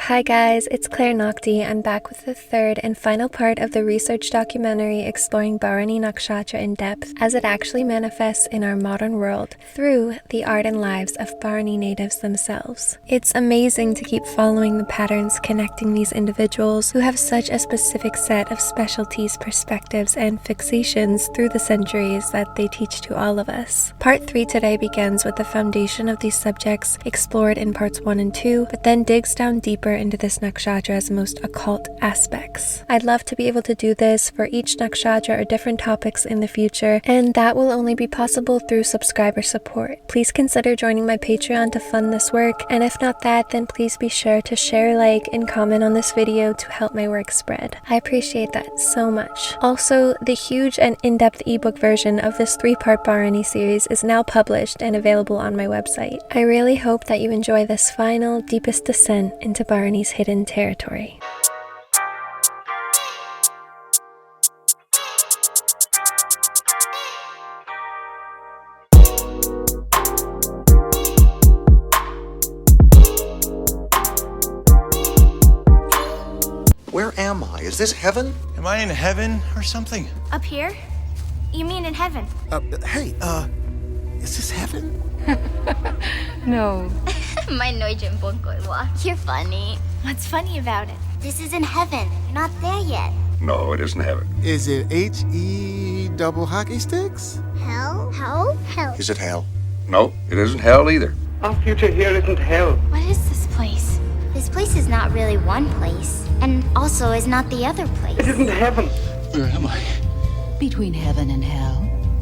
Hi guys, it's Claire Nakti. I'm back with the third and final part of the research documentary exploring Bharani Nakshatra in depth as it actually manifests in our modern world through the art and lives of Bharani natives themselves. It's amazing to keep following the patterns connecting these individuals who have such a specific set of specialties, perspectives, and fixations through the centuries that they teach to all of us. Part 3 today begins with the foundation of these subjects explored in parts 1 and 2, but then digs down deeper into this nakshatra's most occult aspects. I'd love to be able to do this for each nakshatra or different topics in the future, and that will only be possible through subscriber support. Please consider joining my Patreon to fund this work, and if not that, then please be sure to share, like, and comment on this video to help my work spread. I appreciate that so much. Also, the huge and in-depth ebook version of this 3-part Bharani series is now published and available on my website. I really hope that you enjoy this final, deepest descent into Bharani's hidden territory. Where am I? Is this heaven? Am I in heaven or something? Up here? You mean in heaven? Hey, is this heaven? No. You're funny. What's funny about it? This is in heaven. You're not there yet. No, it isn't heaven. Is it H-E double hockey sticks? Hell? Hell? Hell. Is it hell? No, it isn't hell either. Our future here isn't hell. What is this place? This place is not really one place, and also is not the other place. It isn't heaven. Where am I? Between heaven and hell.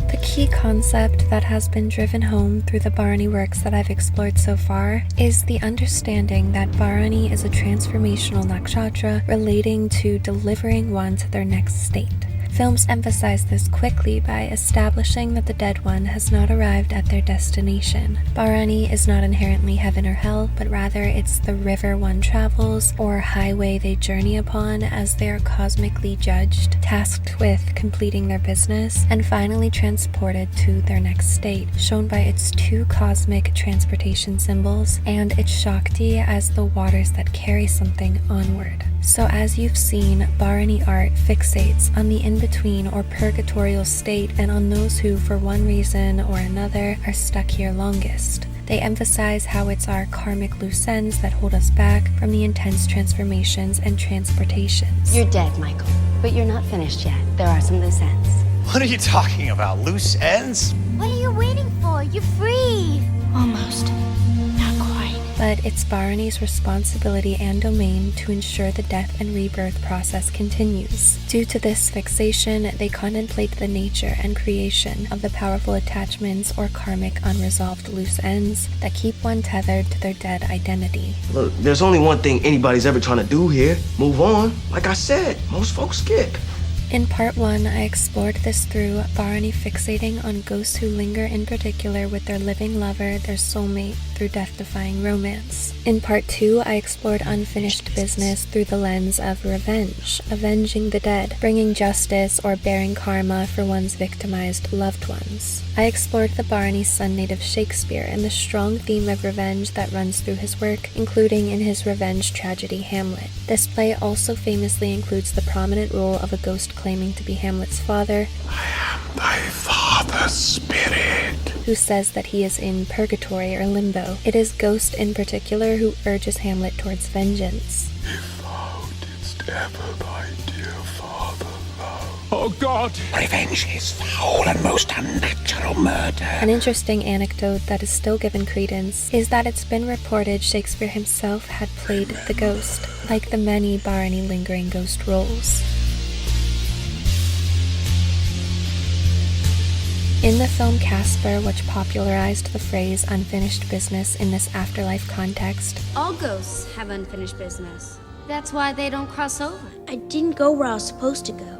The key concept that has been driven home through the Bharani works that I've explored so far is the understanding that Bharani is a transformational nakshatra relating to delivering one to their next state. Films emphasize this quickly by establishing that the dead one has not arrived at their destination. Bharani is not inherently heaven or hell, but rather it's the river one travels or highway they journey upon as they are cosmically judged, tasked with completing their business, and finally transported to their next state, shown by its 2 cosmic transportation symbols and its Shakti as the waters that carry something onward. So as you've seen, Bharani art fixates on the in-between or purgatorial state and on those who, for one reason or another, are stuck here longest. They emphasize how it's our karmic loose ends that hold us back from the intense transformations and transportations. You're dead, Michael. But you're not finished yet. There are some loose ends. What are you talking about? Loose ends? What are you waiting for? You're free. Almost. Not quite. But it's Bharani's responsibility and domain to ensure the death and rebirth process continues. Due to this fixation, they contemplate the nature and creation of the powerful attachments or karmic unresolved loose ends that keep one tethered to their dead identity. Look, there's only one thing anybody's ever trying to do here. Move on. Like I said, most folks skip. In part 1, I explored this through Bharani fixating on ghosts who linger in particular with their living lover, their soulmate, through death-defying romance. In part 2, I explored unfinished business through the lens of revenge, avenging the dead, bringing justice or bearing karma for one's victimized loved ones. I explored the Bharani sun native Shakespeare and the strong theme of revenge that runs through his work, including in his revenge tragedy Hamlet. This play also famously includes the prominent role of a ghost claiming to be Hamlet's father, I am thy father's spirit. who says that he is in purgatory or limbo. It is Ghost in particular who urges Hamlet towards vengeance. If thou didst ever thy dear father love. Oh God! Revenge is foul and most unnatural murder. An interesting anecdote that is still given credence is that it's been reported Shakespeare himself had played the ghost, like the many Bharani lingering ghost roles. In the film Casper, which popularized the phrase unfinished business in this afterlife context, all ghosts have unfinished business. That's why they don't cross over. I didn't go where I was supposed to go.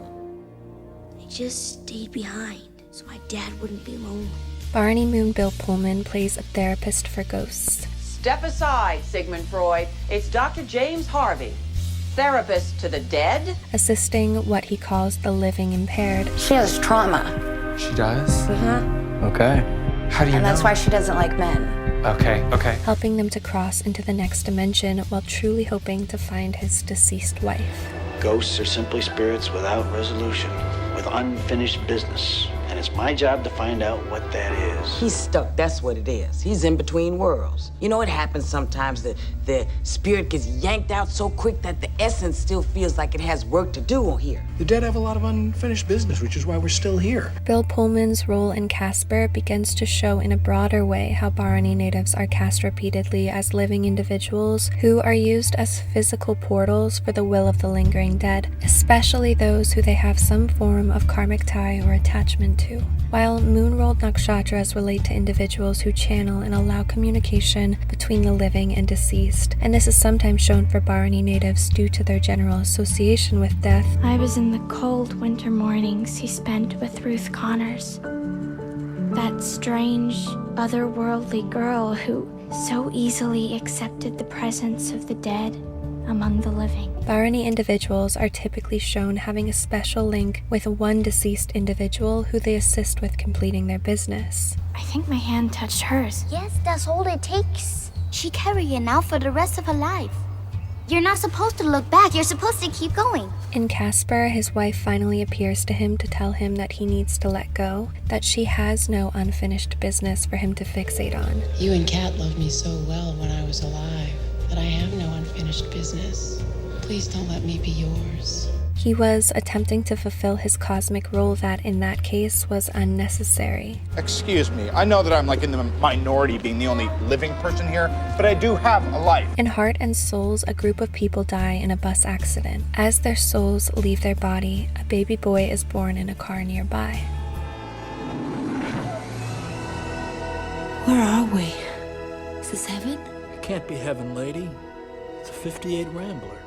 I just stayed behind so my dad wouldn't be lonely. Bharani Moon Bill Pullman plays a therapist for ghosts. Step aside, Sigmund Freud. It's Dr. James Harvey, therapist to the dead, assisting what he calls the living impaired. She has trauma. She does? Uh-huh. Okay. How do you know? And that's why she doesn't like men. Okay. helping them to cross into the next dimension while truly hoping to find his deceased wife. Ghosts are simply spirits without resolution, with unfinished business. And it's my job to find out what that is. He's stuck, that's what it is. He's in between worlds. You know, it happens sometimes that the spirit gets yanked out so quick that the essence still feels like it has work to do on here. The dead have a lot of unfinished business, which is why we're still here. Bill Pullman's role in Casper begins to show in a broader way how Bharani natives are cast repeatedly as living individuals who are used as physical portals for the will of the lingering dead, especially those who they have some form of karmic tie or attachment to. While moon-rolled nakshatras relate to individuals who channel and allow communication between the living and deceased, and this is sometimes shown for Bharani natives due to their general association with death. I was in the cold winter mornings he spent with Ruth Connors, that strange, otherworldly girl who so easily accepted the presence of the dead among the living. Bharani individuals are typically shown having a special link with one deceased individual who they assist with completing their business. I think my hand touched hers. Yes, that's all it takes. She carried it now for the rest of her life. You're not supposed to look back, you're supposed to keep going. In Casper, his wife finally appears to him to tell him that he needs to let go, that she has no unfinished business for him to fixate on. You and Kat loved me so well when I was alive that I have no unfinished business. Please don't let me be yours. He was attempting to fulfill his cosmic role that, in that case, was unnecessary. Excuse me, I know that I'm like in the minority being the only living person here, but I do have a life. In Heart and Souls, a group of people die in a bus accident. As their souls leave their body, a baby boy is born in a car nearby. Where are we? Is this heaven? It can't be heaven, lady. It's a 58 Rambler.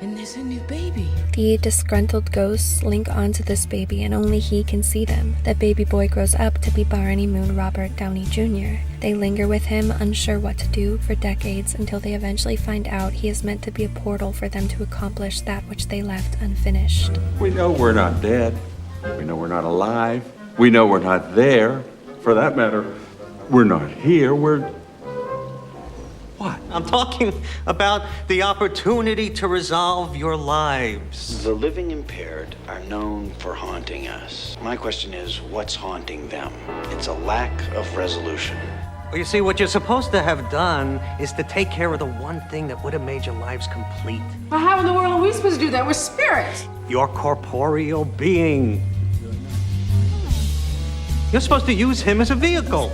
And there's a new baby. The disgruntled ghosts link onto this baby and only he can see them. The baby boy grows up to be Bharani Moon Robert Downey Jr. They linger with him, unsure what to do, for decades until they eventually find out he is meant to be a portal for them to accomplish that which they left unfinished. We know we're not dead. We know we're not alive. We know we're not there. For that matter, we're not here. We're... What? I'm talking about the opportunity to resolve your lives. The living impaired are known for haunting us. My question is, what's haunting them? It's a lack of resolution. Well, you see, what you're supposed to have done is to take care of the one thing that would have made your lives complete. Well, how in the world are we supposed to do that? We're spirits. Your corporeal being. You're supposed to use him as a vehicle.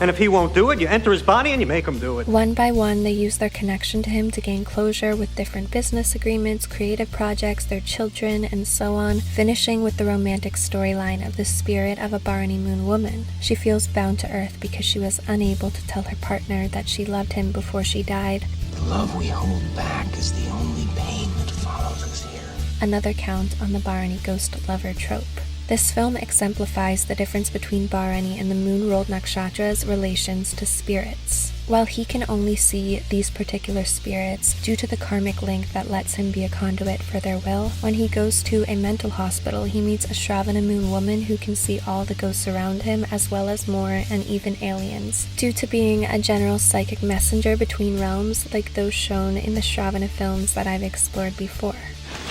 And if he won't do it, you enter his body and you make him do it. One by one, they use their connection to him to gain closure with different business agreements, creative projects, their children, and so on, finishing with the romantic storyline of the spirit of a Bharani Moon woman. She feels bound to Earth because she was unable to tell her partner that she loved him before she died. The love we hold back is the only pain that follows us here. Another count on the Bharani ghost lover trope. This film exemplifies the difference between Bharani and the moon-rolled nakshatra's relations to spirits. While he can only see these particular spirits due to the karmic link that lets him be a conduit for their will, when he goes to a mental hospital, he meets a Shravana moon woman who can see all the ghosts around him as well as more, and even aliens. Due to being a general psychic messenger between realms like those shown in the Shravana films that I've explored before.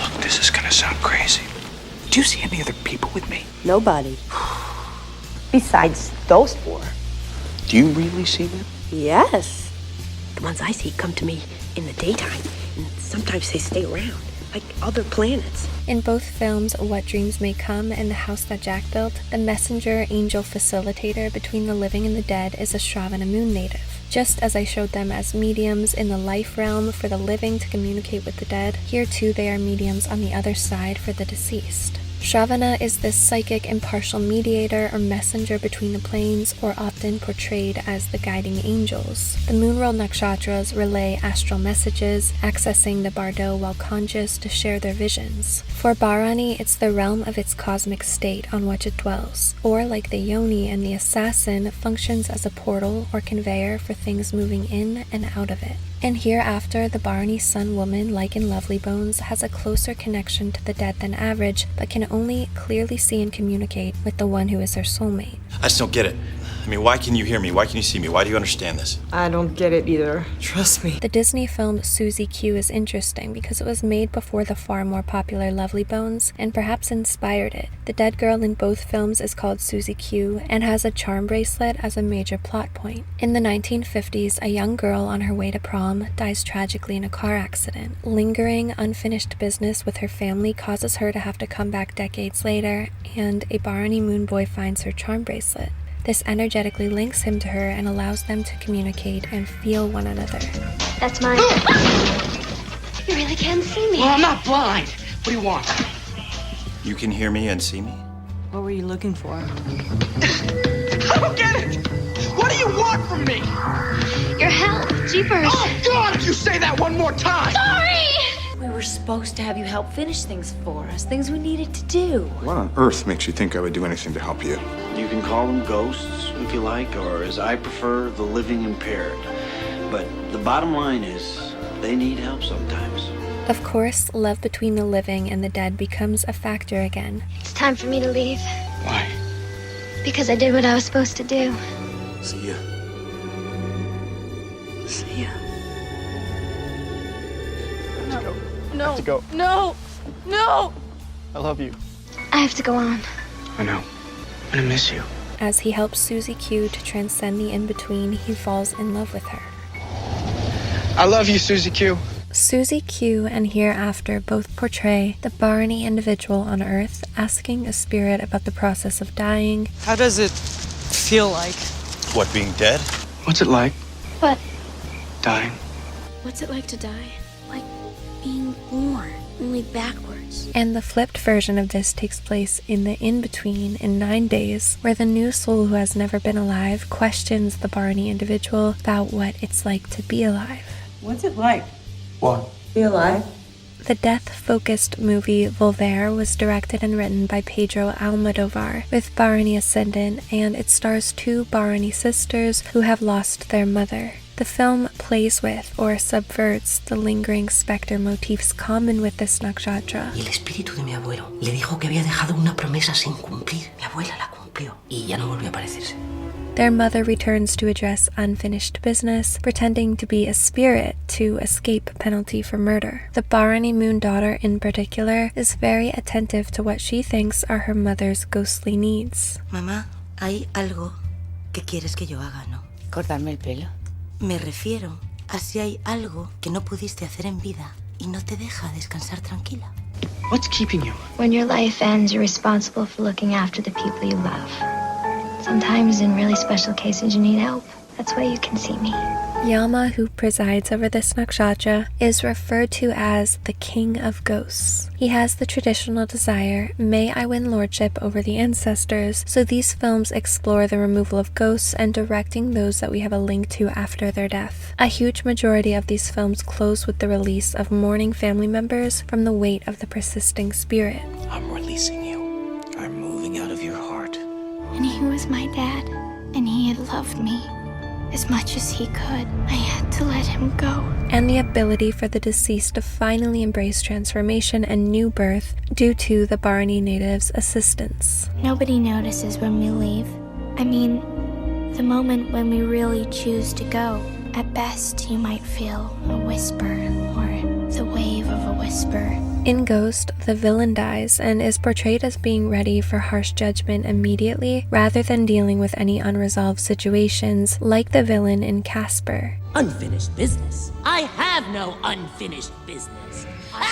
Look, this is gonna sound crazy. Do you see any other people with me? Nobody. Besides those four. Do you really see them? Yes. The ones I see come to me in the daytime, and sometimes they stay around, like other planets. In both films, What Dreams May Come and The House That Jack Built, the messenger angel facilitator between the living and the dead is a Shravana moon native. Just as I showed them as mediums in the life realm for the living to communicate with the dead, here too they are mediums on the other side for the deceased. Shravana is this psychic impartial mediator or messenger between the planes, or often portrayed as the guiding angels. The moon-rolled nakshatras relay astral messages, accessing the bardo while conscious to share their visions. For Bharani, it's the realm of its cosmic state on which it dwells, or like the Yoni and the assassin, functions as a portal or conveyor for things moving in and out of it. And hereafter, the Bharani Sun woman, like in Lovely Bones, has a closer connection to the dead than average, but can only clearly see and communicate with the one who is her soulmate. I just don't get it. I mean, why can you hear me? Why can you see me? Why do you understand this? I don't get it either. Trust me. The Disney film Susie Q is interesting because it was made before the far more popular Lovely Bones and perhaps inspired it. The dead girl in both films is called Susie Q and has a charm bracelet as a major plot point. In the 1950s, a young girl on her way to prom dies tragically in a car accident. Lingering unfinished business with her family causes her to have to come back decades later, and a Bharani moon boy finds her charm bracelet. This energetically links him to her and allows them to communicate and feel one another. That's mine. You really can't see me. Well, I'm not blind. What do you want? You can hear me and see me? What were you looking for? I don't get it! What do you want from me? Your help. Jeepers. Oh, God, if you say that one more time! Sorry! We were supposed to have you help finish things for us, things we needed to do. What on earth makes you think I would do anything to help you? You can call them ghosts, if you like, or as I prefer, the living impaired. But the bottom line is, they need help sometimes. Of course, love between the living and the dead becomes a factor again. It's time for me to leave. Why? Because I did what I was supposed to do. See ya. See ya. No. I have to go. No. No. I love you. I have to go on. I know. I'm gonna miss you. As he helps Susie Q to transcend the in-between, he falls in love with her. I love you, Susie Q. Susie Q and Hereafter both portray the Bharani individual on Earth asking a spirit about the process of dying. How does it feel like? What, being dead? What's it like, What? dying? What's it like to die? Like being born, only backwards. And the flipped version of this takes place in the in-between in 9 days, where the new soul who has never been alive questions the Bharani individual about what it's like to be alive. What's it like? What? Be alive? The death-focused movie Volver was directed and written by Pedro Almodovar, with Bharani ascendant, and it stars 2 Bharani sisters who have lost their mother. The film plays with, or subverts, the lingering specter motifs common with this nakshatra. Y el espíritu de mi abuelo le dijo que había dejado una promesa sin cumplir. Mi abuela la cumplió y ya no volvió a aparecerse. Their mother returns to address unfinished business, pretending to be a spirit to escape penalty for murder. The Bharani moon daughter, in particular, is very attentive to what she thinks are her mother's ghostly needs. Mamá, hay algo que quieres que yo haga, ¿no? ¿Cortarme el pelo? Me refiero a si hay algo que no pudiste hacer en vida y no te deja descansar tranquila. What's keeping you? When your life ends, you're responsible for looking after the people you love. Sometimes, in really special cases, you need help. That's why you can see me. Yama, who presides over this nakshatra, is referred to as the King of Ghosts. He has the traditional desire, may I win lordship over the ancestors, so these films explore the removal of ghosts and directing those that we have a link to after their death. A huge majority of these films close with the release of mourning family members from the weight of the persisting spirit. I'm releasing you. I'm moving out of your heart. And he was my dad, and he had loved me as much as he could. I had to let him go. And the ability for the deceased to finally embrace transformation and new birth due to the Bharani natives' assistance. Nobody notices when we leave. I mean, the moment when we really choose to go. At best, you might feel a whisper or the wave of a whisper. In Ghost, the villain dies and is portrayed as being ready for harsh judgment immediately, rather than dealing with any unresolved situations like the villain in Casper. Unfinished business? I have no unfinished business. I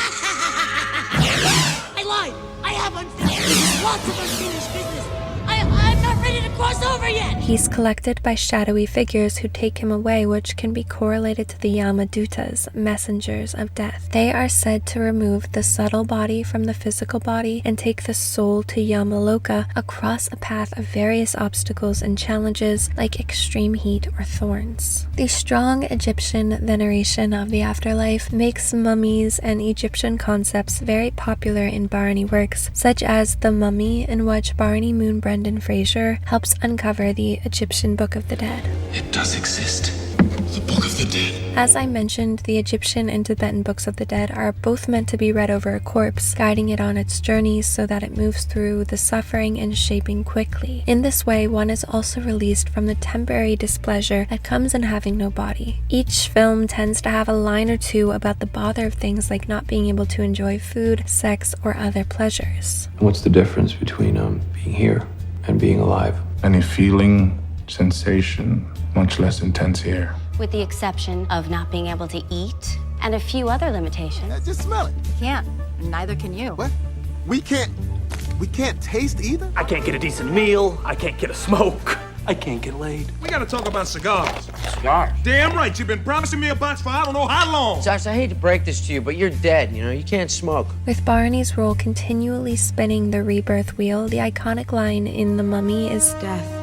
lied! I have unfinished business! Lots of unfinished business! I'm not ready to cross over yet! He's collected by shadowy figures who take him away, which can be correlated to the Yamadutas, messengers of death. They are said to remove the subtle body from the physical body and take the soul to Yamaloka across a path of various obstacles and challenges like extreme heat or thorns. The strong Egyptian veneration of the afterlife makes mummies and Egyptian concepts very popular in Bharani works, such as The Mummy, in which Bharani moon Brendan Fraser helps uncover the Egyptian Book of the Dead. It does exist. The Book of the the dead. As I mentioned, the Egyptian and Tibetan books of the dead are both meant to be read over a corpse, guiding it on its journey so that it moves through the suffering and shaping quickly. In this way, one is also released from the temporary displeasure that comes in having no body. Each film tends to have a line or two about the bother of things like not being able to enjoy food, sex, or other pleasures. What's the difference between being here and being alive? Any feeling, sensation, much less intense here. With the exception of not being able to eat and a few other limitations. Just smell it. Can't. Neither can you. What? We can't taste either? I can't get a decent meal. I can't get a smoke. I can't get laid. We gotta talk about cigars. Cigars? Damn right, you've been promising me a bunch for I don't know how long. Josh, I hate to break this to you, but you're dead, you can't smoke. With Bharani's role continually spinning the rebirth wheel, the iconic line in The Mummy is Death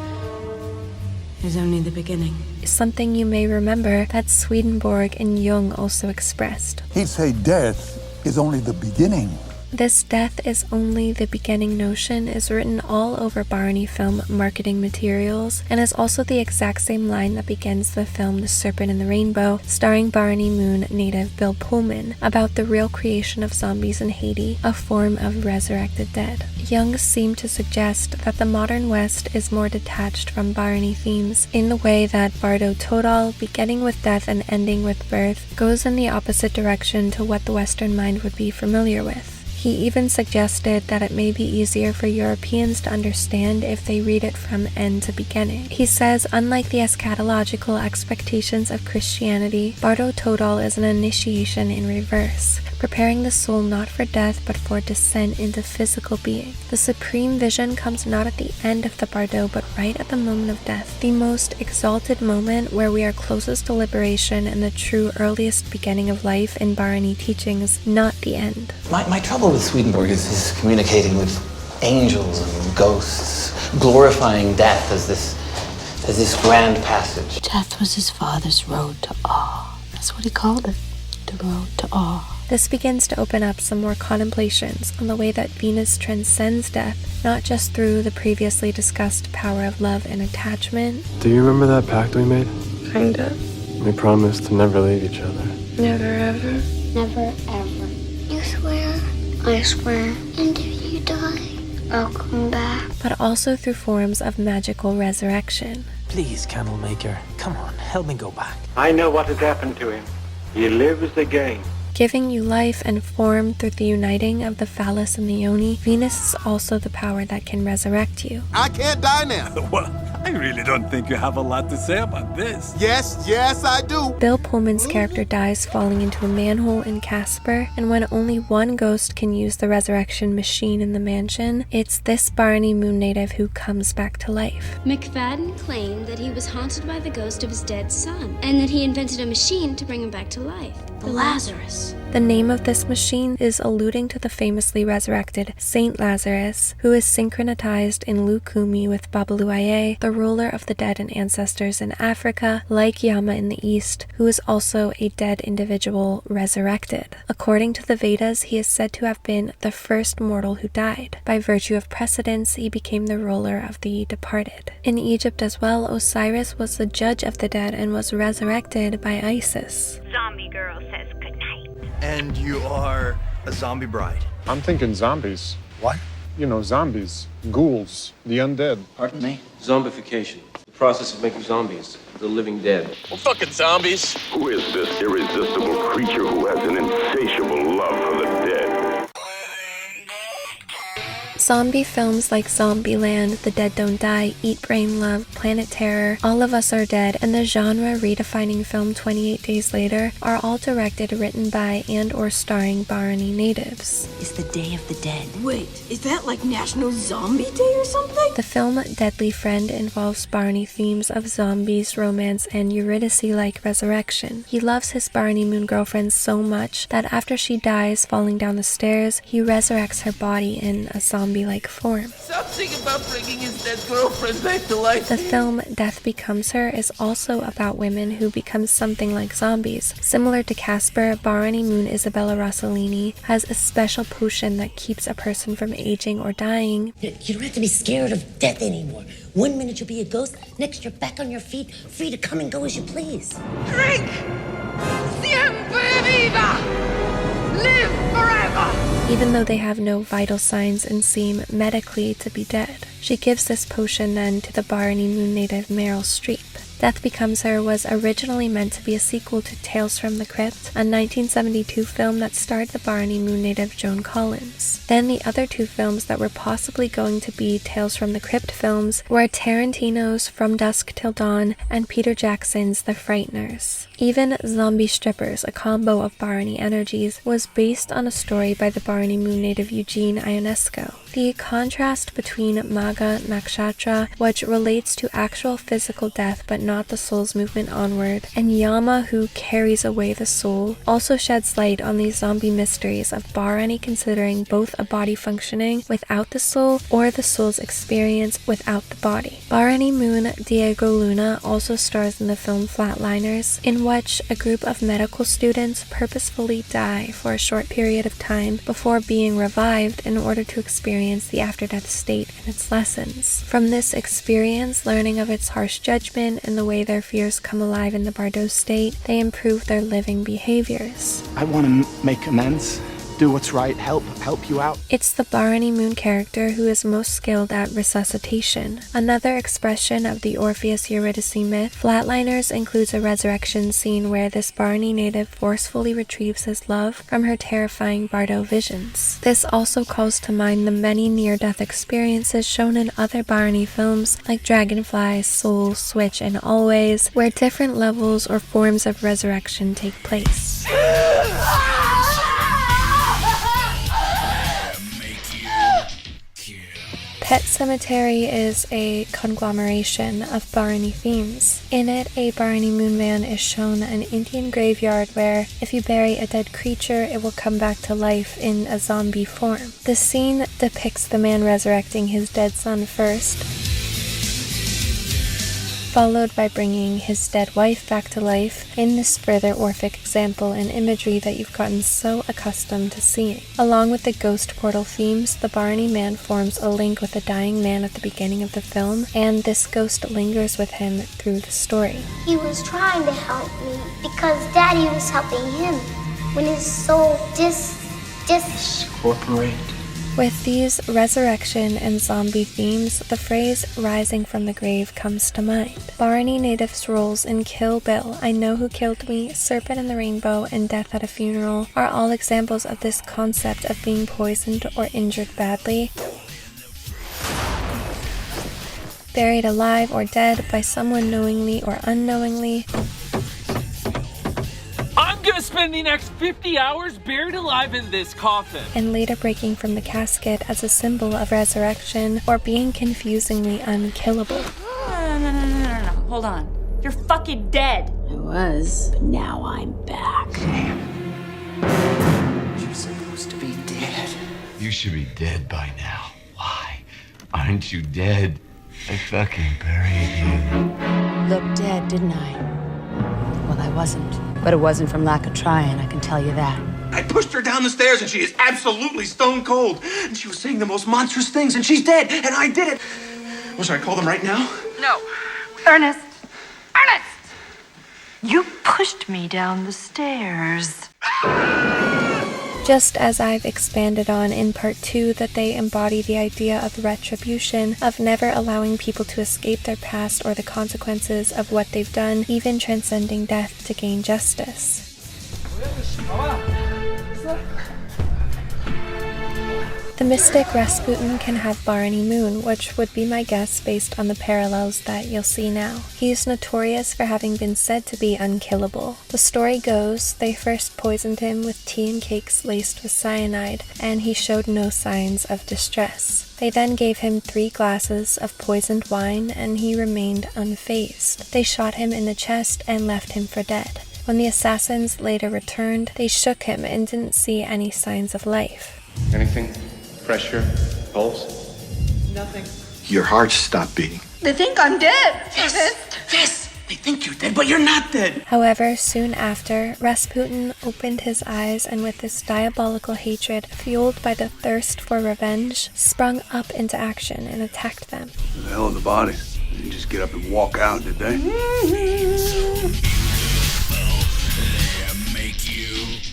is only the beginning. something you may remember that Swedenborg and Jung also expressed. He'd say death is only the beginning. This death is only the beginning notion is written all over Bharani film marketing materials and is also the exact same line that begins the film The Serpent and the Rainbow, starring Bharani Moon native Bill Pullman, about the real creation of zombies in Haiti, a form of resurrected dead. Jung seemed to suggest that the modern West is more detached from Bharani themes in the way that Bardo Todal, beginning with death and ending with birth, goes in the opposite direction to what the Western mind would be familiar with. He even suggested that it may be easier for Europeans to understand if they read it from end to beginning. He says, unlike the eschatological expectations of Christianity, Bardo Todal is an initiation in reverse, preparing the soul not for death but for descent into physical being. The supreme vision comes not at the end of the Bardo but right at the moment of death, the most exalted moment where we are closest to liberation and the true earliest beginning of life in Bharani teachings, not the end. My trouble with Swedenborg is communicating with angels and ghosts, glorifying death as this grand passage. Death was his father's road to awe. That's what he called it, the road to awe. This begins to open up some more contemplations on the way that Venus transcends death, not just through the previously discussed power of love and attachment. Do you remember that pact we made? Kinda. We promised to never leave each other. Never ever. Never ever. You swear? I swear. And if you die, I'll come back. But also through forms of magical resurrection. Please, Candlemaker, come on, help me go back. I know what has happened to him. He lives again. Giving you life and form through the uniting of the phallus and the yoni, Venus is also the power that can resurrect you. I can't die now. Well, I really don't think you have a lot to say about this. Yes, I do. Bill Pullman's character dies falling into a manhole in Casper, and when only one ghost can use the resurrection machine in the mansion, it's this Bharani Moon native who comes back to life. McFadden claimed that he was haunted by the ghost of his dead son, and that he invented a machine to bring him back to life. The Lazarus. The name of this machine is alluding to the famously resurrected Saint Lazarus, who is synchronized in Lukumi with Babaluaye, the ruler of the dead and ancestors in Africa, like Yama in the East, who is also a dead individual resurrected. According to the Vedas, he is said to have been the first mortal who died. By virtue of precedence, he became the ruler of the departed. In Egypt as well, Osiris was the judge of the dead and was resurrected by Isis. Zombie girl says goodnight. And you are a zombie bride. I'm thinking zombies. What? You know, zombies, ghouls, the undead. Pardon me? Zombification. The process of making zombies, the living dead. Well, fucking zombies. Who is this irresistible creature who has an insatiable love for the dead? Zombie films like Zombieland, The Dead Don't Die, Eat Brain Love, Planet Terror, All of Us Are Dead, and the genre-redefining film 28 Days Later are all directed, written by, and or starring Bharani natives. It's the Day of the Dead. Wait, is that like National Zombie Day or something? The film Deadly Friend involves Bharani themes of zombies, romance, and Eurydice-like resurrection. He loves his Bharani Moon girlfriend so much that after she dies falling down the stairs, he resurrects her body in a zombie-like form. Something about bringing his dead girlfriend back to life. The film Death Becomes Her is also about women who become something like zombies. Similar to Casper, Bharani Moon Isabella Rossellini has a special potion that keeps a person from aging or dying. You don't have to be scared of death anymore. 1 minute you'll be a ghost, next you're back on your feet, free to come and go as you please. Drink! Siempre viva! Live forever! Even though they have no vital signs and seem medically to be dead. She gives this potion then to the Bharani Moon native Meryl Streep. Death Becomes Her was originally meant to be a sequel to Tales from the Crypt, a 1972 film that starred the Bharani Moon native Joan Collins. Then the other two films that were possibly going to be Tales from the Crypt films were Tarantino's From Dusk Till Dawn and Peter Jackson's The Frighteners. Even Zombie Strippers, a combo of Bharani energies, was based on a story by the Bharani Moon native Eugene Ionesco. The contrast between Maga Nakshatra, which relates to actual physical death but not the soul's movement onward, and Yama, who carries away the soul, also sheds light on these zombie mysteries of Bharani considering both a body functioning without the soul or the soul's experience without the body. Bharani Moon Diego Luna also stars in the film Flatliners, in which a group of medical students purposefully die for a short period of time before being revived in order to experience the after-death state and its lessons. From this experience, learning of its harsh judgment and the way their fears come alive in the Bardo state, they improve their living behaviors. I want to make amends, do what's right, help you out. It's the Bharani Moon character who is most skilled at resuscitation. Another expression of the Orpheus-Eurydice myth, Flatliners includes a resurrection scene where this Bharani native forcefully retrieves his love from her terrifying Bardo visions. This also calls to mind the many near-death experiences shown in other Bharani films like Dragonfly, Soul, Switch, and Always, where different levels or forms of resurrection take place. Pet Cemetery is a conglomeration of Bharani themes. In it, a Bharani moon man is shown an Indian graveyard where, if you bury a dead creature, it will come back to life in a zombie form. The scene depicts the man resurrecting his dead son first, followed by bringing his dead wife back to life in this further Orphic example and imagery that you've gotten so accustomed to seeing. Along with the ghost portal themes, the Bharani man forms a link with the dying man at the beginning of the film, and this ghost lingers with him through the story. He was trying to help me because Daddy was helping him when his soul Incorporate. With these resurrection and zombie themes, the phrase rising from the grave comes to mind. Bharani natives' roles in Kill Bill, I Know Who Killed Me, Serpent in the Rainbow, and Death at a Funeral are all examples of this concept of being poisoned or injured badly, buried alive or dead by someone knowingly or unknowingly. I'm gonna spend the next 50 hours buried alive in this coffin. And later breaking from the casket as a symbol of resurrection or being confusingly unkillable. No. Hold on. You're fucking dead. I was, but now I'm back. You're supposed to be dead. You should be dead by now. Why aren't you dead? I fucking buried you. Looked dead, didn't I? Well, I wasn't. But it wasn't from lack of trying, I can tell you that. I pushed her down the stairs and she is absolutely stone cold. And she was saying the most monstrous things and she's dead and I did it. Well, should I call them right now? No. Ernest! You pushed me down the stairs. Just as I've expanded on in part 2 that they embody the idea of retribution, of never allowing people to escape their past or the consequences of what they've done, even transcending death to gain justice. The mystic Rasputin can have Bharani moon, which would be my guess based on the parallels that you'll see now. He's notorious for having been said to be unkillable. The story goes, they first poisoned him with tea and cakes laced with cyanide, and he showed no signs of distress. They then gave him 3 glasses of poisoned wine, and he remained unfazed. They shot him in the chest and left him for dead. When the assassins later returned, they shook him and didn't see any signs of life. Anything? Pressure? Pulse? Nothing. Your heart stopped beating. They think I'm dead. Yes! They think you're dead, but you're not dead. However, soon after, Rasputin opened his eyes and with this diabolical hatred, fueled by the thirst for revenge, sprung up into action and attacked them. Where the hell are the bodies? They didn't just get up and walk out, did they?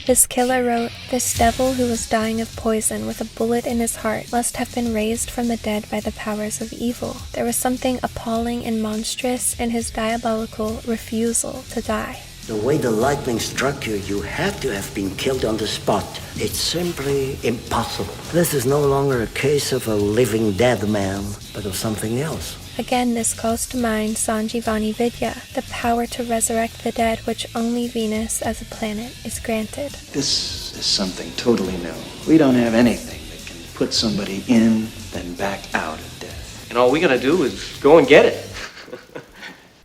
His killer wrote, "This devil who was dying of poison with a bullet in his heart must have been raised from the dead by the powers of evil. There was something appalling and monstrous in his diabolical refusal to die." The way the lightning struck you, you have to have been killed on the spot. It's simply impossible. This is no longer a case of a living dead man, but of something else. Again, this calls to mind Sanjivani Vidya, the power to resurrect the dead which only Venus as a planet is granted. This is something totally new. We don't have anything that can put somebody in, then back out of death. And all we gotta do is go and get it.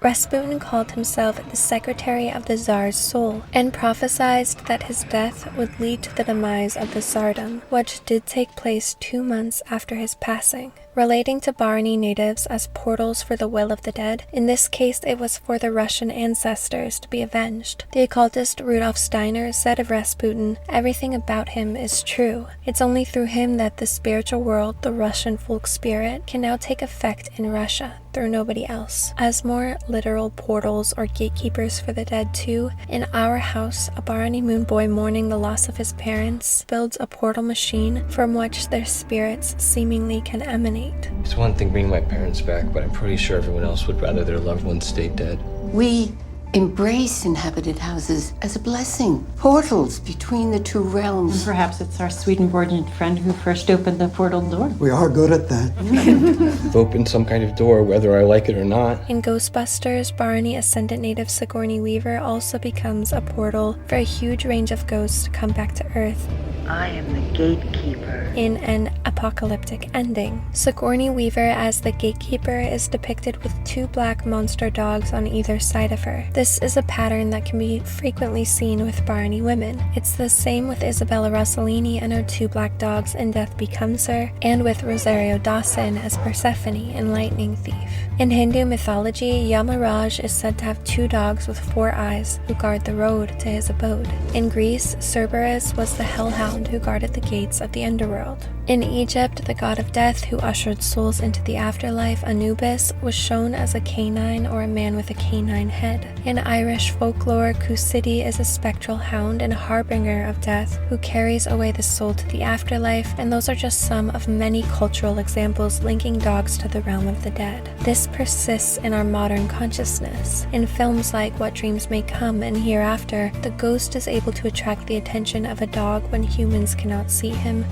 Rasputin called himself the secretary of the Tsar's soul, and prophesied that his death would lead to the demise of the Tsardom, which did take place 2 months after his passing. Relating to Bharani natives as portals for the will of the dead, in this case it was for the Russian ancestors to be avenged. The occultist Rudolf Steiner said of Rasputin, "Everything about him is true. It's only through him that the spiritual world, the Russian folk spirit, can now take effect in Russia, through nobody else." As more literal portals or gatekeepers for the dead too, in our house, a Bharani moon boy mourning the loss of his parents builds a portal machine from which their spirits seemingly can emanate. It's one thing bringing my parents back, but I'm pretty sure everyone else would rather their loved ones stay dead. We embrace inhabited houses as a blessing, portals between the two realms. And perhaps it's our Swedenborgian friend who first opened the portal door. We are good at that. I've opened some kind of door, whether I like it or not. In Ghostbusters, Bharani ascendant native Sigourney Weaver also becomes a portal for a huge range of ghosts to come back to Earth. I am the gatekeeper. In an apocalyptic ending, Sigourney Weaver as the gatekeeper is depicted with 2 black monster dogs on either side of her. This is a pattern that can be frequently seen with Bharani women. It's the same with Isabella Rossellini and her 2 black dogs in Death Becomes Her, and with Rosario Dawson as Persephone in Lightning Thief. In Hindu mythology, Yamaraj is said to have 2 dogs with 4 eyes who guard the road to his abode. In Greece, Cerberus was the hellhound who guarded the gates of the underworld. In Egypt, the god of death who ushered souls into the afterlife, Anubis, was shown as a canine or a man with a canine head. In Irish folklore, Cúsidi is a spectral hound and harbinger of death who carries away the soul to the afterlife, and those are just some of many cultural examples linking dogs to the realm of the dead. This persists in our modern consciousness. In films like What Dreams May Come and Hereafter, the ghost is able to attract the attention of a dog when humans cannot see him.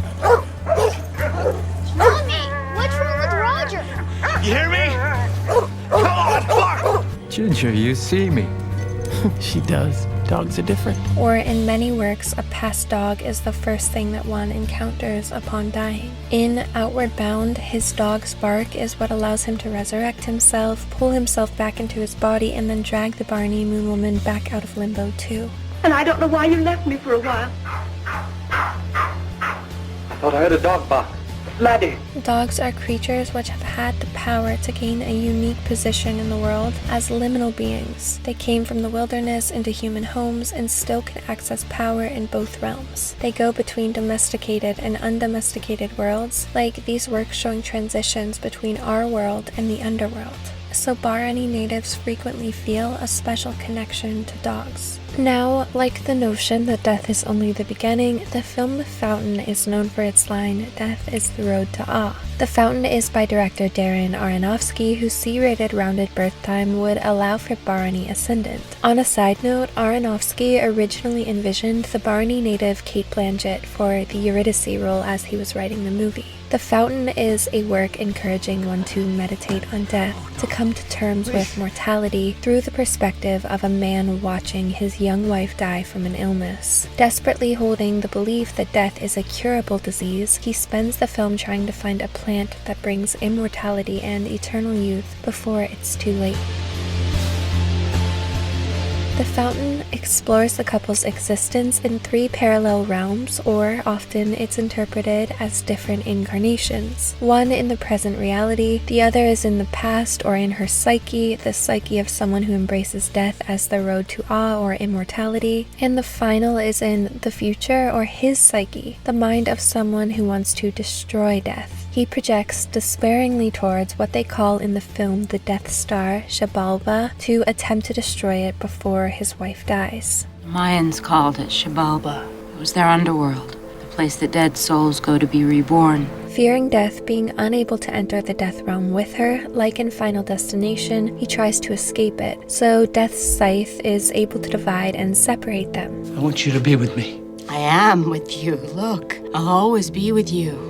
Mommy, what's wrong with Roger? You hear me? Come on, bark! Ginger, you see me. She does. Dogs are different. Or in many works, a past dog is the first thing that one encounters upon dying. In Outward Bound, his dog's bark is what allows him to resurrect himself, pull himself back into his body, and then drag the Bharani Moon Woman back out of limbo too. And I don't know why you left me for a while. I thought I heard a dog bark. Laddie. Dogs are creatures which have had the power to gain a unique position in the world as liminal beings. They came from the wilderness into human homes and still can access power in both realms. They go between domesticated and undomesticated worlds, like these works showing transitions between our world and the underworld. So Bharani natives frequently feel a special connection to dogs. Now, like the notion that death is only the beginning, the film The Fountain is known for its line, "Death is the road to awe." The Fountain is by director Darren Aronofsky, whose C-rated rounded birth time would allow for Bharani ascendant. On a side note, Aronofsky originally envisioned the Bharani native Cate Blanchett for the Eurydice role as he was writing the movie. The Fountain is a work encouraging one to meditate on death, to come to terms with mortality through the perspective of a man watching his young wife die from an illness. Desperately holding the belief that death is a curable disease, he spends the film trying to find a plant that brings immortality and eternal youth before it's too late. The fountain explores the couple's existence in 3 parallel realms, or often it's interpreted as different incarnations. One in the present reality, the other is in the past or in her psyche, the psyche of someone who embraces death as the road to awe or immortality, and the final is in the future or his psyche, the mind of someone who wants to destroy death. He projects despairingly towards what they call in the film the Death Star, Xibalba, to attempt to destroy it before his wife dies. The Mayans called it Xibalba. It was their underworld, the place that dead souls go to be reborn. Fearing death, being unable to enter the death realm with her, like in Final Destination, he tries to escape it. So Death's scythe is able to divide and separate them. I want you to be with me. I am with you. Look, I'll always be with you.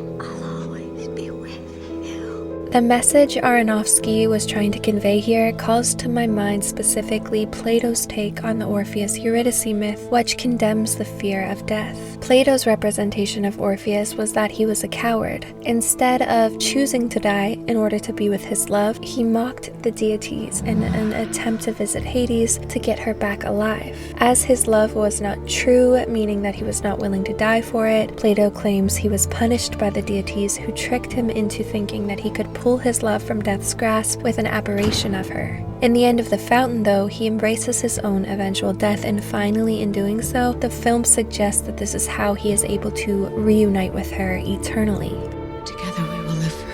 The message Aronofsky was trying to convey here calls to my mind specifically Plato's take on the Orpheus-Eurydice myth, which condemns the fear of death. Plato's representation of Orpheus was that he was a coward. Instead of choosing to die in order to be with his love, he mocked the deities in an attempt to visit Hades to get her back alive. As his love was not true, meaning that he was not willing to die for it, Plato claims he was punished by the deities who tricked him into thinking that he could pull his love from death's grasp with an aberration of her. In the end of the fountain, though, he embraces his own eventual death, and finally, in doing so, the film suggests that this is how he is able to reunite with her eternally. Together we will live forever.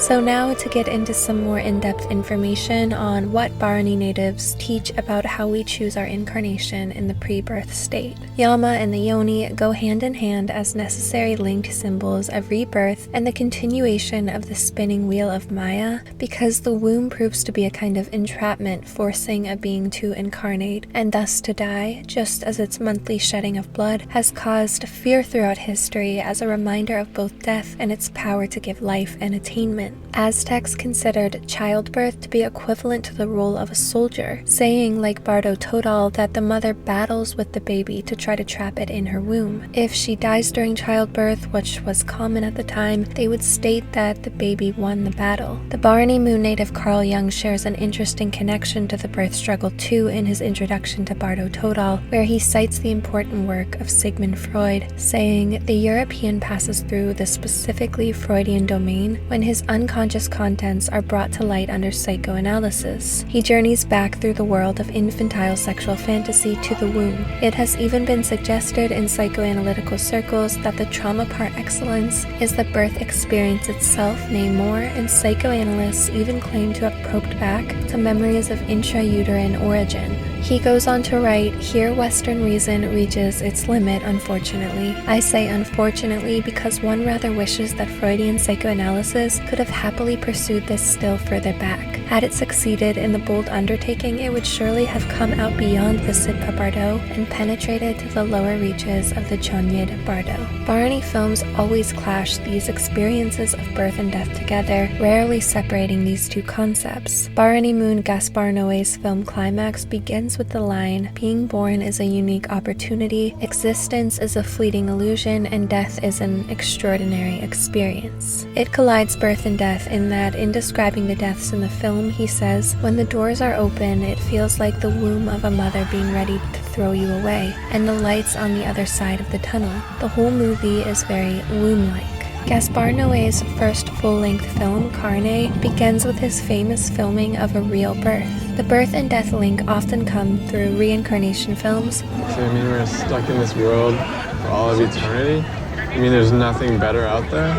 So now to get into some more in-depth information on what Bharani natives teach about how we choose our incarnation in the pre-birth state. Yama and the Yoni go hand in hand as necessary linked symbols of rebirth and the continuation of the spinning wheel of Maya, because the womb proves to be a kind of entrapment forcing a being to incarnate and thus to die, just as its monthly shedding of blood has caused fear throughout history as a reminder of both death and its power to give life and attainment. Aztecs considered childbirth to be equivalent to the role of a soldier, saying, like Bardo Todal, that the mother battles with the baby to try to trap it in her womb. If she dies during childbirth, which was common at the time, they would state that the baby won the battle. The Bharani Moon native Carl Jung shares an interesting connection to the birth struggle too in his introduction to Bardo Todal, where he cites the important work of Sigmund Freud, saying, "The European passes through the specifically Freudian domain when his unconscious contents are brought to light under psychoanalysis. He journeys back through the world of infantile sexual fantasy to the womb. It has even been suggested in psychoanalytical circles that the trauma par excellence is the birth experience itself, nay more, and psychoanalysts even claim to have probed back to memories of intrauterine origin." He goes on to write, "Here Western reason reaches its limit, unfortunately. I say unfortunately because one rather wishes that Freudian psychoanalysis could have happily pursued this still further back. Had it succeeded in the bold undertaking, it would surely have come out beyond the Sidpa Bardo and penetrated to the lower reaches of the Chonyid Bardo." Bharani films always clash these experiences of birth and death together, rarely separating these two concepts. Bharani Moon Gaspar Noé's film climax begins with the line, "Being born is a unique opportunity, existence is a fleeting illusion, and death is an extraordinary experience." It collides birth and death in that, in describing the deaths in the film, he says, "When the doors are open, it feels like the womb of a mother being ready to throw you away, and the lights on the other side of the tunnel. The whole movie is very womb-like." Gaspar Noé's first full-length film, Carne, begins with his famous filming of a real birth. The birth and death link often come through reincarnation films. So you mean we're stuck in this world for all of eternity? You mean there's nothing better out there?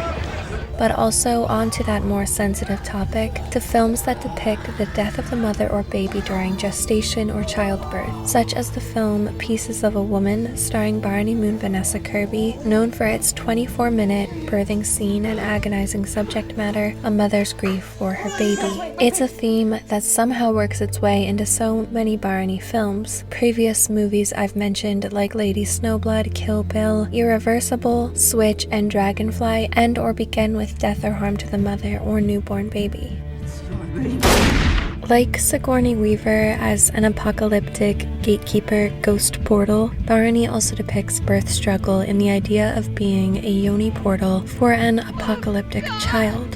But also onto that more sensitive topic, to films that depict the death of the mother or baby during gestation or childbirth, such as the film Pieces of a Woman, starring Bharani Moon Vanessa Kirby, known for its 24-minute birthing scene and agonizing subject matter, a mother's grief for her baby. It's a theme that somehow works its way into so many Bharani films. Previous movies I've mentioned, like Lady Snowblood, Kill Bill, Irreversible, Switch, and Dragonfly, and or begin with death or harm to the mother or newborn baby. Like Sigourney Weaver as an apocalyptic gatekeeper ghost portal, Bharani also depicts birth struggle in the idea of being a Yoni portal for an apocalyptic child.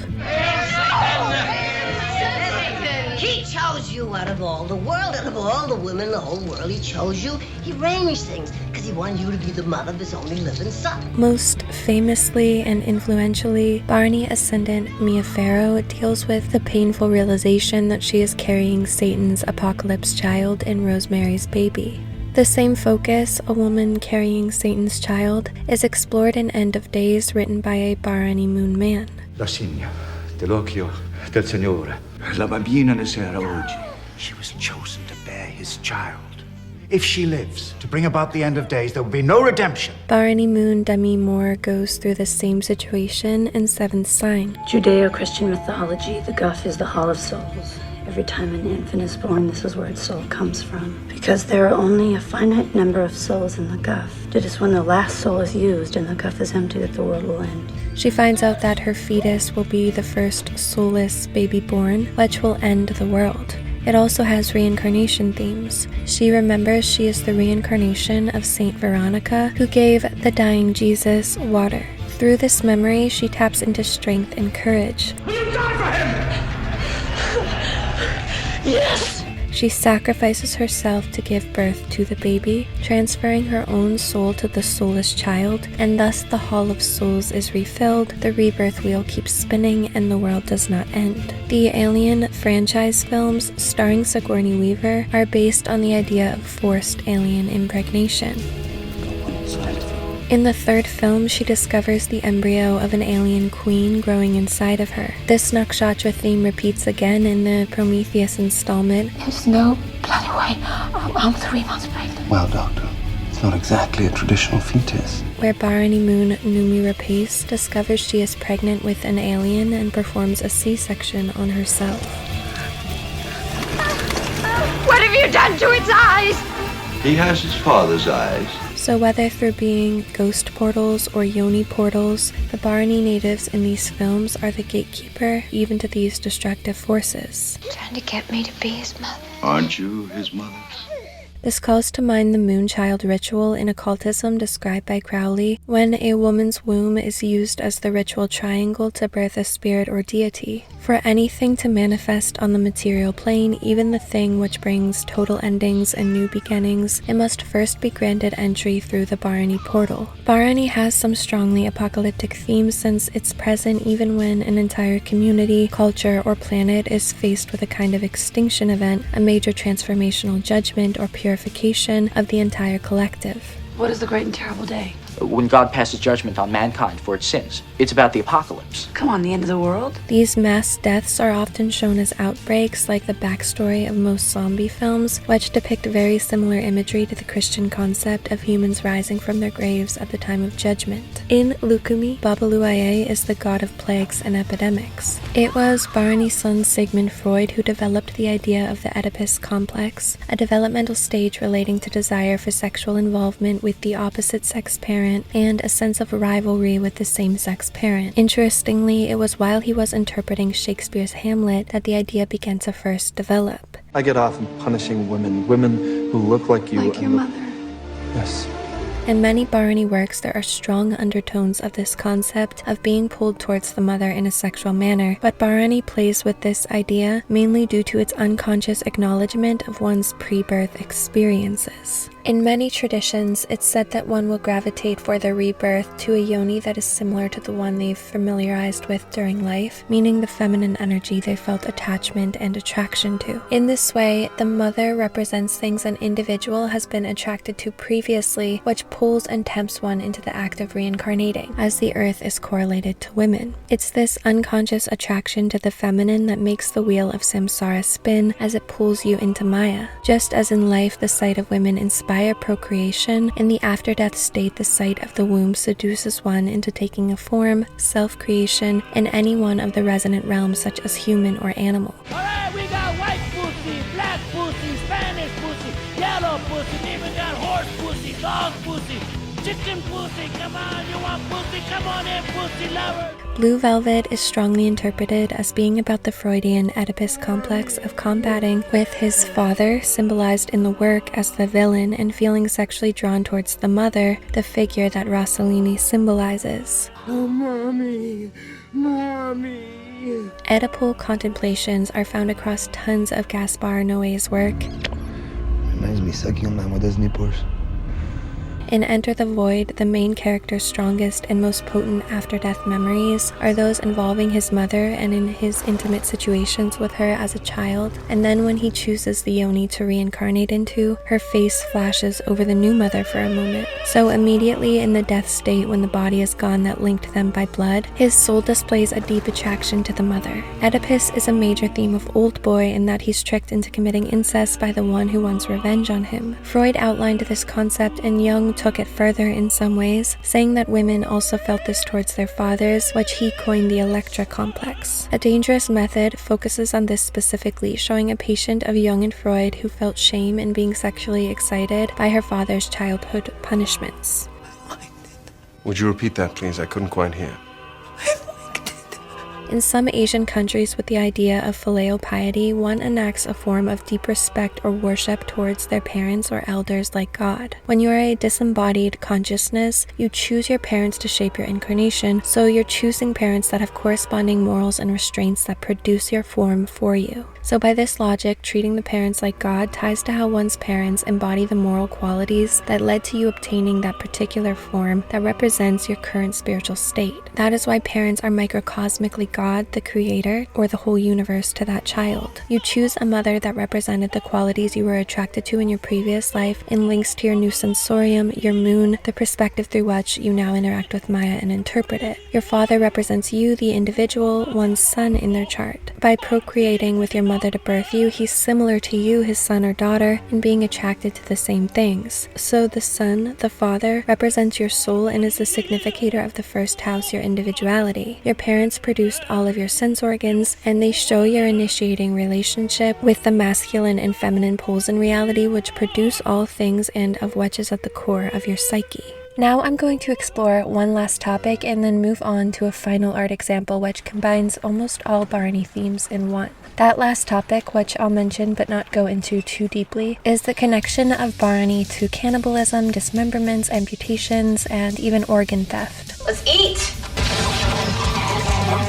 He chose you out of all the world, out of all the women in the whole world. He chose you. He arranged things because he wanted you to be the mother of his only living son. Most famously and influentially, Bharani ascendant Mia Farrow deals with the painful realization that she is carrying Satan's apocalypse child in Rosemary's Baby. The same focus, a woman carrying Satan's child, is explored in End of Days, written by a Bharani moon man. La signa dell'occhio del Signore. La bambina nascerà oggi. She was chosen to bear his child. If she lives to bring about the end of days, there will be no redemption. Bharani moon Demi Moore goes through the same situation in Seventh Sign. Judeo-Christian mythology, the Guff is the Hall of Souls. Every time an infant is born, this is where its soul comes from. Because there are only a finite number of souls in the Guff. It is when the last soul is used and the Guff is empty that the world will end. She finds out that her fetus will be the first soulless baby born, which will end the world. It also has reincarnation themes. She remembers she is the reincarnation of Saint Veronica, who gave the dying Jesus water. Through this memory, she taps into strength and courage. Will you die for him? Yes! She sacrifices herself to give birth to the baby, transferring her own soul to the soulless child, and thus the Hall of Souls is refilled, the rebirth wheel keeps spinning, and the world does not end. The Alien franchise films, starring Sigourney Weaver, are based on the idea of forced alien impregnation. In the third film, she discovers the embryo of an alien queen growing inside of her. This Nakshatra theme repeats again in the Prometheus installment. There's no bloody way. I'm 3 months pregnant. Well, Doctor, it's not exactly a traditional fetus. Where Bharani moon Numi Rapace discovers she is pregnant with an alien and performs a C-section on herself. What have you done to its eyes? He has his father's eyes. So whether through being ghost portals or Yoni portals, the Bharani natives in these films are the gatekeeper even to these destructive forces. Trying to get me to be his mother. Aren't you his mother? This calls to mind the Moonchild ritual in occultism described by Crowley, when a woman's womb is used as the ritual triangle to birth a spirit or deity. For anything to manifest on the material plane, even the thing which brings total endings and new beginnings, it must first be granted entry through the Bharani portal. Bharani has some strongly apocalyptic themes since it's present even when an entire community, culture, or planet is faced with a kind of extinction event, a major transformational judgment, or purification of the entire collective. What is the great and terrible day? When God passes judgment on mankind for its sins. It's about the apocalypse. Come on, the end of the world? These mass deaths are often shown as outbreaks, like the backstory of most zombie films, which depict very similar imagery to the Christian concept of humans rising from their graves at the time of judgment. In Lukumi, Babaluaye is the god of plagues and epidemics. It was Bharani's son Sigmund Freud who developed the idea of the Oedipus complex, a developmental stage relating to desire for sexual involvement with the opposite sex parent and a sense of rivalry with the same-sex parent. Interestingly, it was while he was interpreting Shakespeare's Hamlet that the idea began to first develop. I get off on punishing women who look like you. Like your mother. Yes. In many Bharani works, there are strong undertones of this concept of being pulled towards the mother in a sexual manner, but Bharani plays with this idea mainly due to its unconscious acknowledgement of one's pre-birth experiences. In many traditions, it's said that one will gravitate for their rebirth to a yoni that is similar to the one they've familiarized with during life, meaning the feminine energy they felt attachment and attraction to. In this way, the mother represents things an individual has been attracted to previously, which pulls and tempts one into the act of reincarnating, as the earth is correlated to women. It's this unconscious attraction to the feminine that makes the wheel of samsara spin as it pulls you into Maya. Just as in life the sight of women inspires procreation, in the after-death state the sight of the womb seduces one into taking a form, self-creation, in any one of the resonant realms such as human or animal. Alright, we got white pussy, black pussy, Spanish pussy, yellow pussy, even got horse pussy, dog pussy, chicken pussy. Come on, you want pussy? Come on in, pussy lover. Blue Velvet is strongly interpreted as being about the Freudian Oedipus complex of combating with his father, symbolized in the work as the villain, and feeling sexually drawn towards the mother, the figure that Rossellini symbolizes. Oh, mommy, mommy. Oedipal contemplations are found across tons of Gaspar Noé's work. Reminds me sucking on my mother's nipples. In Enter the Void, the main character's strongest and most potent after-death memories are those involving his mother and in his intimate situations with her as a child, and then when he chooses the Yoni to reincarnate into, her face flashes over the new mother for a moment. So immediately in the death state when the body is gone that linked them by blood, his soul displays a deep attraction to the mother. Oedipus is a major theme of Old Boy in that he's tricked into committing incest by the one who wants revenge on him. Freud outlined this concept, and Jung took it further in some ways, saying that women also felt this towards their fathers, which he coined the Electra complex. A Dangerous Method focuses on this specifically, showing a patient of Jung and Freud who felt shame in being sexually excited by her father's childhood punishments. Would you repeat that, please? I couldn't quite hear. In some Asian countries with the idea of filial piety, one enacts a form of deep respect or worship towards their parents or elders like God. When you are a disembodied consciousness, you choose your parents to shape your incarnation, so you're choosing parents that have corresponding morals and restraints that produce your form for you. So by this logic, treating the parents like God ties to how one's parents embody the moral qualities that led to you obtaining that particular form that represents your current spiritual state. That is why parents are microcosmically God, the creator, or the whole universe to that child. You choose a mother that represented the qualities you were attracted to in your previous life and links to your new sensorium, your moon, the perspective through which you now interact with Maya and interpret it. Your father represents you, the individual, one's sun in their chart. By procreating with your mother to birth you, he's similar to you, his son or daughter, in being attracted to the same things. So the sun, the father, represents your soul and is the significator of the first house, your individuality. Your parents produced all of your sense organs, and they show your initiating relationship with the masculine and feminine poles in reality, which produce all things and of which is at the core of your psyche. Now I'm going to explore one last topic and then move on to a final art example which combines almost all Bharani themes in one. That last topic, which I'll mention but not go into too deeply, is the connection of Bharani to cannibalism, dismemberments, amputations, and even organ theft. Let's eat!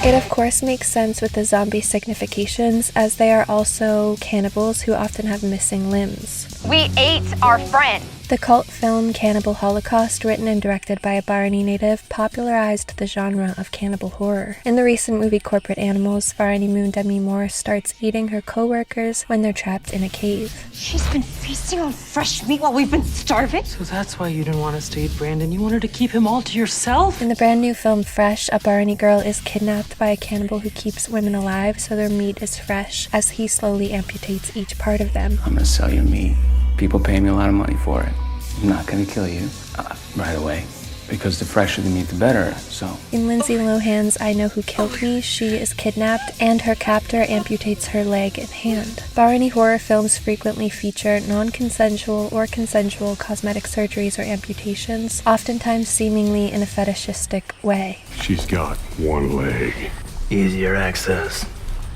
It of course makes sense with the zombie significations, as they are also cannibals who often have missing limbs. We ate our friend! The cult film Cannibal Holocaust, written and directed by a Bharani native, popularized the genre of cannibal horror. In the recent movie Corporate Animals, Bharani Moon Demi Moore starts eating her co-workers when they're trapped in a cave. She's been feasting on fresh meat while we've been starving? So that's why you didn't want us to eat Brandon. You wanted to keep him all to yourself? In the brand new film Fresh, a Bharani girl is kidnapped by a cannibal who keeps women alive so their meat is fresh, as he slowly amputates each part of them. I'm gonna sell you meat. People pay me a lot of money for it. I'm not gonna kill you right away, because the fresher the meat, the better, so. In Lindsay Lohan's I Know Who Killed Me, she is kidnapped and her captor amputates her leg and hand. Bharani horror films frequently feature non-consensual or consensual cosmetic surgeries or amputations, oftentimes seemingly in a fetishistic way. She's got one leg. Easier access.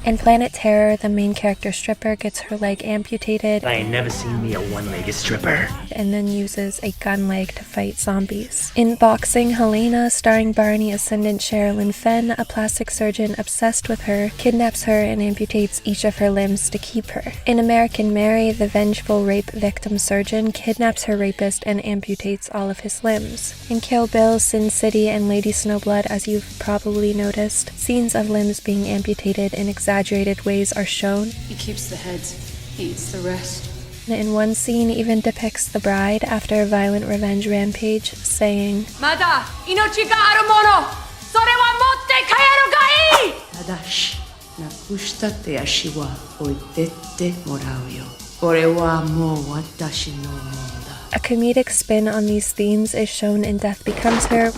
In Planet Terror, the main character stripper gets her leg amputated. I ain't never seen me a one-legged stripper. And then uses a gun leg to fight zombies. In Boxing Helena, starring Bharani ascendant Sherilyn Fenn, a plastic surgeon obsessed with her kidnaps her and amputates each of her limbs to keep her. In American Mary, the vengeful rape victim surgeon kidnaps her rapist and amputates all of his limbs. In Kill Bill, Sin City, and Lady Snowblood, as you've probably noticed, scenes of limbs being amputated in exaggerated ways are shown. He keeps the heads, he eats the rest. In one scene even depicts the bride after a violent revenge rampage, saying, Mada, inochi ga aru mono! Sore wa motte kaeru ga ii! Tadashi, nakushita ashi wa oitete morau yo. Ore wa mou watashi no monda. A comedic spin on these themes is shown in Death Becomes Her,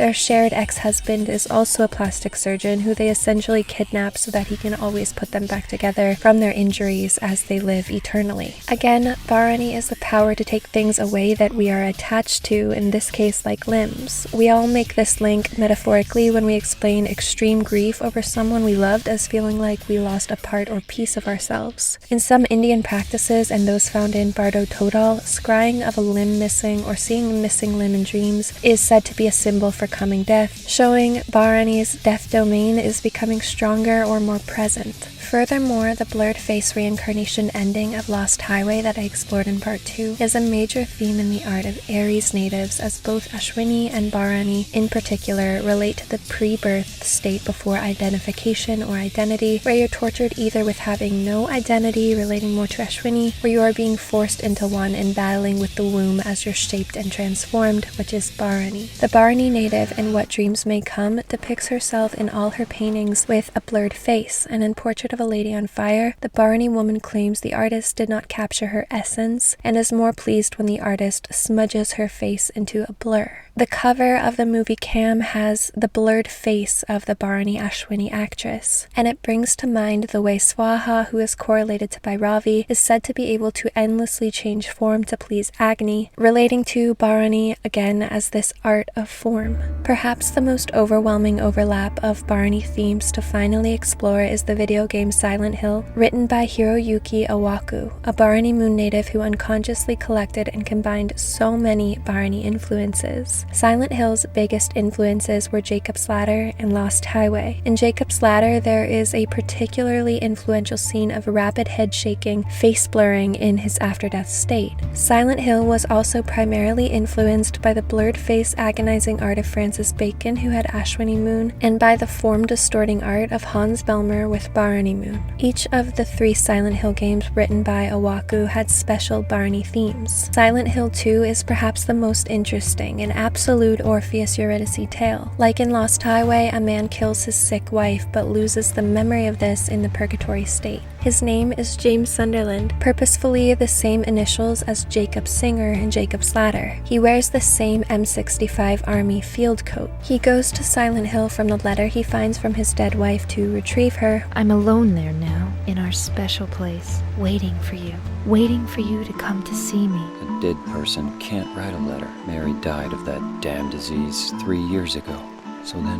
Their shared ex-husband is also a plastic surgeon who they essentially kidnap so that he can always put them back together from their injuries as they live eternally. Again, Bharani is the power to take things away that we are attached to, in this case like limbs. We all make this link metaphorically when we explain extreme grief over someone we loved as feeling like we lost a part or piece of ourselves. In some Indian practices and those found in Bardo Todal, scrying of a limb missing or seeing a missing limb in dreams is said to be a symbol for coming death, showing Bharani's death domain is becoming stronger or more present. Furthermore, the blurred face reincarnation ending of Lost Highway that I explored in part 2 is a major theme in the art of Aries natives, as both Ashwini and Bharani in particular relate to the pre-birth state before identification or identity, where you're tortured either with having no identity, relating more to Ashwini, or you are being forced into one and battling with the womb as you're shaped and transformed, which is Bharani. The Bharani native in What Dreams May Come depicts herself in all her paintings with a blurred face, and in Portrait of a Lady on Fire, the Bharani woman claims the artist did not capture her essence and is more pleased when the artist smudges her face into a blur. The cover of the movie Cam has the blurred face of the Bharani Ashwini actress, and it brings to mind the way Swaha, who is correlated to Bhairavi, is said to be able to endlessly change form to please Agni, relating to Bharani again as this art of form. Perhaps the most overwhelming overlap of Bharani themes to finally explore is the video game Silent Hill, written by Hiroyuki Awaku, a Bharani moon native who unconsciously collected and combined so many Bharani influences. Silent Hill's biggest influences were Jacob's Ladder and Lost Highway. In Jacob's Ladder, there is a particularly influential scene of rapid head shaking, face blurring in his after-death state. Silent Hill was also primarily influenced by the blurred face agonizing art of Francis Bacon, who had Ashwini moon, and by the form distorting art of Hans Belmer with Bharani moon. Each of the 3 Silent Hill games written by Awaku had special Bharani themes. Silent Hill 2 is perhaps the most interesting, an absolute Orpheus Eurydice tale. Like in Lost Highway, a man kills his sick wife but loses the memory of this in the purgatory state. His name is James Sunderland, purposefully the same initials as Jacob Singer in Jacob's Ladder. He wears the same M65 Army field coat. He goes to Silent Hill from the letter he finds from his dead wife to retrieve her. I'm alone there now, in our special place, waiting for you to come to see me. A dead person can't write a letter. Mary died of that damn disease 3 years ago. So then,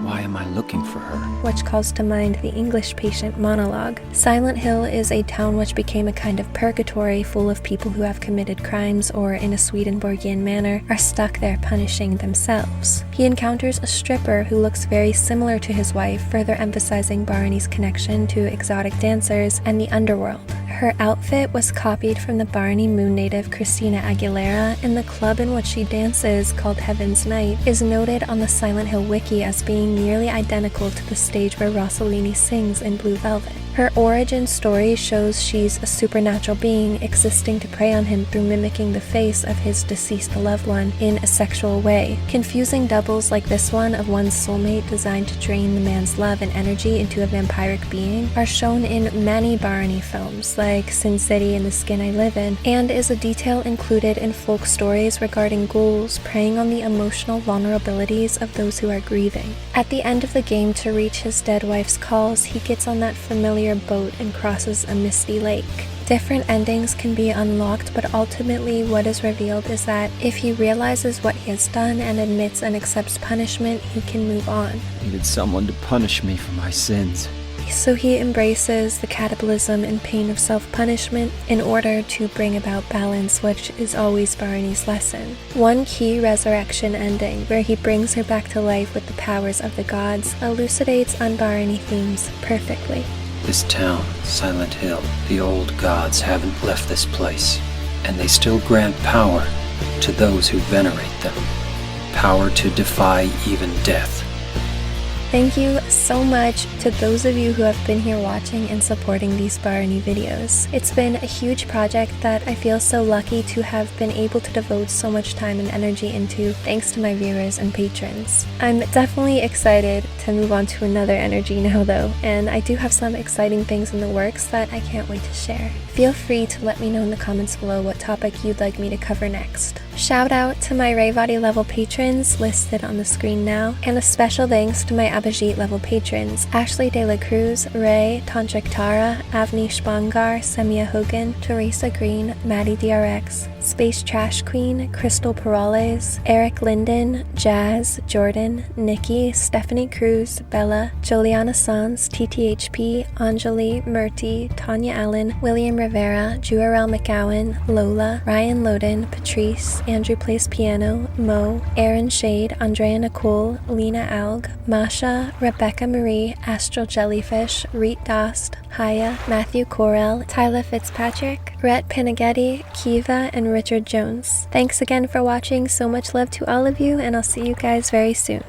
why am I looking for her? Which calls to mind the English Patient monologue. Silent Hill is a town which became a kind of purgatory full of people who have committed crimes or, in a Swedenborgian manner, are stuck there punishing themselves. He encounters a stripper who looks very similar to his wife, further emphasizing Bharani's connection to exotic dancers and the underworld. Her outfit was copied from the Bharani moon native Christina Aguilera, and the club in which she dances, called Heaven's Night, is noted on the Silent Hill wiki as being nearly identical to the stage where Rossellini sings in Blue Velvet. Her origin story shows she's a supernatural being existing to prey on him through mimicking the face of his deceased loved one in a sexual way. Confusing doubles like this one of one's soulmate designed to drain the man's love and energy into a vampiric being are shown in many Bharani films like Sin City and The Skin I Live In, and is a detail included in folk stories regarding ghouls preying on the emotional vulnerabilities of those who are grieving. At the end of the game, to reach his dead wife's calls, he gets on that familiar boat and crosses a misty lake. Different endings can be unlocked, but ultimately what is revealed is that if he realizes what he has done and admits and accepts punishment, he can move on. I needed someone to punish me for my sins. So he embraces the cataclysm and pain of self-punishment in order to bring about balance, which is always Bharani's lesson. One key resurrection ending, where he brings her back to life with the powers of the gods, elucidates on Bharani themes perfectly. This town, Silent Hill, the old gods haven't left this place, and they still grant power to those who venerate them. Power to defy even death. Thank you so much to those of you who have been here watching and supporting these Bharani videos. It's been a huge project that I feel so lucky to have been able to devote so much time and energy into, thanks to my viewers and patrons. I'm definitely excited to move on to another energy now though, and I do have some exciting things in the works that I can't wait to share. Feel free to let me know in the comments below what topic you'd like me to cover next. Shout out to my Rayvati level patrons listed on the screen now, and a special thanks to my Abhijit level patrons Ashley De La Cruz, Ray, Tantric Tara, Avnish Bangar, Semia Hogan, Teresa Green, Maddie DRX, Space Trash Queen, Crystal Perales, Eric Linden, Jazz, Jordan, Nikki, Stephanie Cruz, Bella, Juliana Sans, TTHP, Anjali, Murti, Tanya Allen, William Rivera, Juarel McGowan, Lola, Ryan Loden, Patrice, Andrew Plays Piano, Mo, Aaron Shade, Andrea Nicole, Lena Alg, Masha, Rebecca Marie, Astral Jellyfish, Reet Dost, Haya, Matthew Corell, Tyler Fitzpatrick, Rhett Pinaghetti, Kiva, and Richard Jones. Thanks again for watching. So much love to all of you, and I'll see you guys very soon.